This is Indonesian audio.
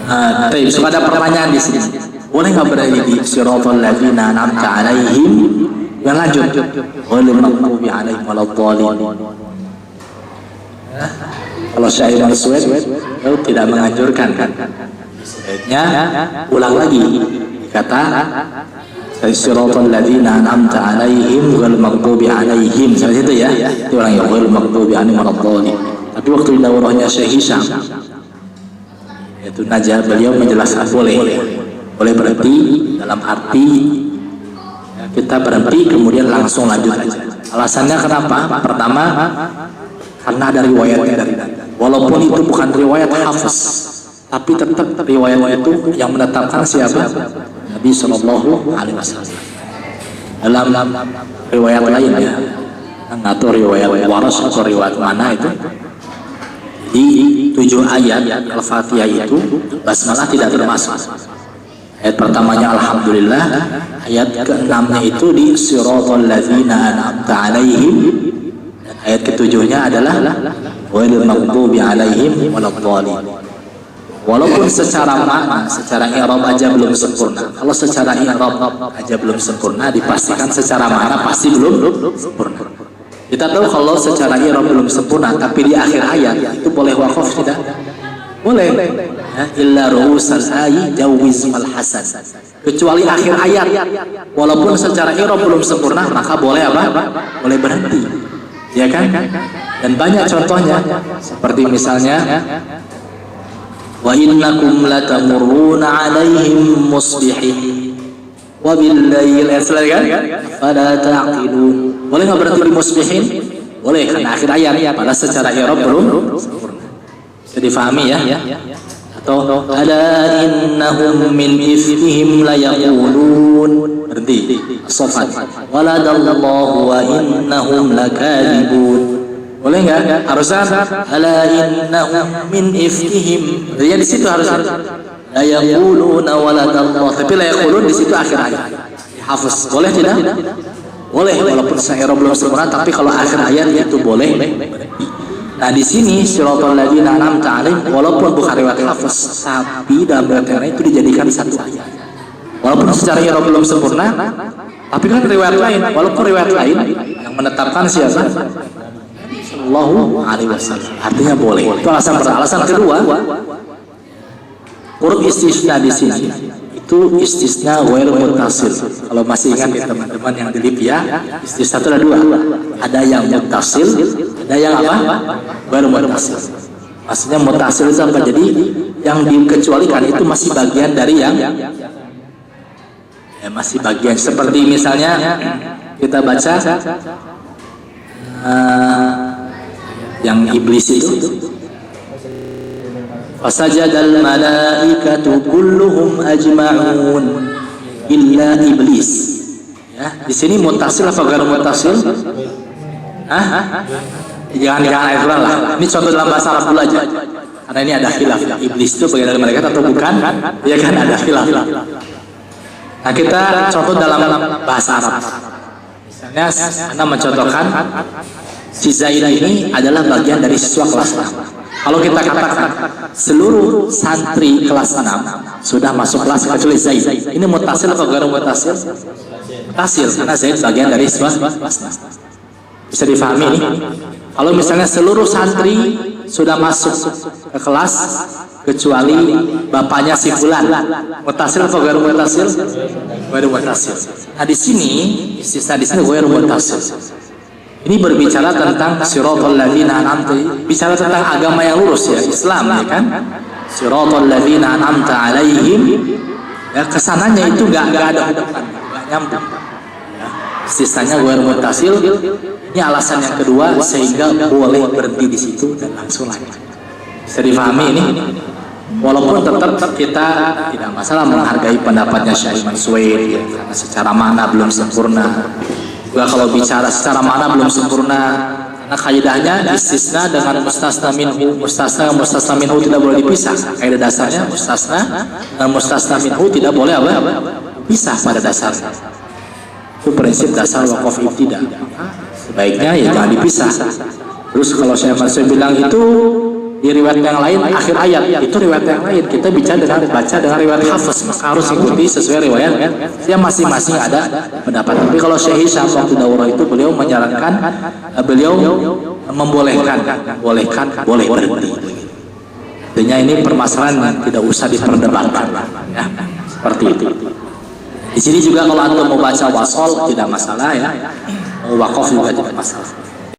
Tapi suka ada pertanyaan di sini. Boleh nggak berada di siratal ladzina an'amta 'alaihim? Yang lanjut. Ghairil maghdubi 'alaihim waladdallin. Kalau Syekh Ibnu Suwaid itu tidak menganjurkan kan. Sebaiknya ulang lagi kata siratal ladzina an'amta 'alaihim ghairil maghdubi 'alaihim. Seperti itu ya. Diulang ya ghairil maghdubi 'alaihim waladdallin. Tapi waktu daurahnya Syekh Hisham itu Najah, beliau menjelaskan boleh berhenti dalam arti kita berhenti kemudian langsung lanjut aja. Alasannya kenapa? Pertama, karena ada riwayatnya dari Nabi. Walaupun itu bukan riwayat Hafiz, tapi tetap riwayat itu yang menetapkan siapa? Nabi Shallallahu Alaihi Wasallam. Dalam riwayat lain ya, atau riwayat Waras atau riwayat mana itu, di 7 ayat Al-Fatihah itu basmalah tidak termasuk. Ayat pertamanya Alhamdulillah, ayat ke-6-nya itu di siratal ladzina an'amta 'alaihim, dan ayat ke-7-nya adalah ghairil maghdubi 'alaihim waladdallin. Walaupun secara makna, secara i'rab aja belum sempurna. Kalau secara i'rab aja belum sempurna, dipastikan secara makna pasti belum sempurna. Kita tahu kalau secara i'rab belum sempurna, tapi di akhir ayat itu boleh waqaf tidak? Boleh. Ya, illa ru'usal ayat jawiz mal hasan. Kecuali akhir ayat, walaupun secara i'rab belum sempurna, maka boleh apa? Boleh berhenti. Ya kan? Dan banyak contohnya, seperti misalnya wa innakum latamurruna 'alaihim musbihin wa bil lail, kan? Fala ta'qilun. Boleh nggak berarti di musbihin? Boleh, karena akhir ayat pada secara i'rab belum sempurna. Bisa difahami ya? Atau ala innahum min ifkihim la yaqulun. Berhenti. As-Saffat. Waladallahu wa innahum lakadzibun. Boleh nggak? Harusnya ala innahum min ifkihim. Dia di situ harus la yaquluna waladallah. Tapi la yaqulun di situ akhir ayat. Hafiz. Boleh tidak? Boleh, walaupun secara belum sempurna, tapi kalau akhir ayat itu boleh. Nah di sini siratal ladzina an'amta 'alaihim, walaupun bukan riwayat Hafiz, tapi dalam riwayat itu dijadikan satu ayat. Walaupun secara i'rab belum sempurna, tapi kan riwayat lain, walaupun riwayat lain yang menetapkan siapa? Sallallahu Alaihi Wasallam. Artinya boleh. Itu alasan pertama. Alasan kedua, huruf istisna di sini itu istisna ghair muttasil. Kalau masih ingat ya teman-teman yang di Libya, istisna itu ada 2. Ada yang muttasil, ada yang apa? Ghair muttasil. Maksudnya muttasil itu apa? Jadi yang dikecualikan itu masih bagian dari yang masih bagian, seperti misalnya kita baca yang iblis itu fasajadal malaikatu kulluhum ajma'un illa iblis. Ya, di sini muttasil apa ghair muttasil? Jangan aturan lah. Ini contoh dalam bahasa Arab dulu aja. Karena ini ada khilaf. Iblis itu bagian dari malaikat atau bukan? Ya kan ada khilaf. Nah, kita contoh dalam bahasa Arab. Misalnya Anda mencontohkan si Zaid ini adalah bagian dari siswa kelas 6. Kalau kita katakan seluruh santri kelas 6 sudah masuk kelas kecuali Zaid, ini muttasil atau ghair muttasil? Muttasil, karena Zaid bagian dari siswa kelas 6. Bisa difahami ini? Kalau misalnya seluruh santri sudah masuk ke kelas kecuali bapaknya si fulan, muttasil atau ghair muttasil? Ghair muttasil. Nah di sini istisna di sini ghair muttasil. Ini berbicara tentang siratal ladzina an'amta, bicara tentang agama yang lurus ya, Islam ya kan? Siratal ladzina an'amta 'alaihim. Ya kesananya itu enggak ada hubungan, enggak nyambung. Ya, istisnanya ghair muttasil. Ini alasan yang kedua sehingga boleh berhenti di situ dan langsung lanjut. Bisa difahami ini? Walaupun tetap kita tidak masalah menghargai pendapatnya Syekh Ibnu Suwaid ya, karena secara makna belum sempurna. Juga kalau bicara secara makna belum sempurna, karena kaidahnya istisna dengan mustasna minhu. Mustasna minhu tidak boleh dipisah. Kaidah dasarnya mustasna dan mustasna minhu tidak boleh pisah pada dasarnya. Itu prinsip dasar waqaf ibtida. Sebaiknya ya jangan dipisah. Terus kalau saya masih bilang itu Di riwayat yang lain akhir ayat, itu riwayat yang lain. Kita baca dengan riwayat Hafiz, maka harus ikuti sesuai riwayat yang masing-masing ada pendapat. Tapi kalau Syekh Hisham waktu daurah itu beliau menyarankan, beliau membolehkan, boleh berhenti. Artinya ini permasalahan yang tidak usah diperdebatkan, ya, seperti itu. Di sini juga kalau antum mau baca wasol tidak masalah ya, mau wakaf juga tidak masalah.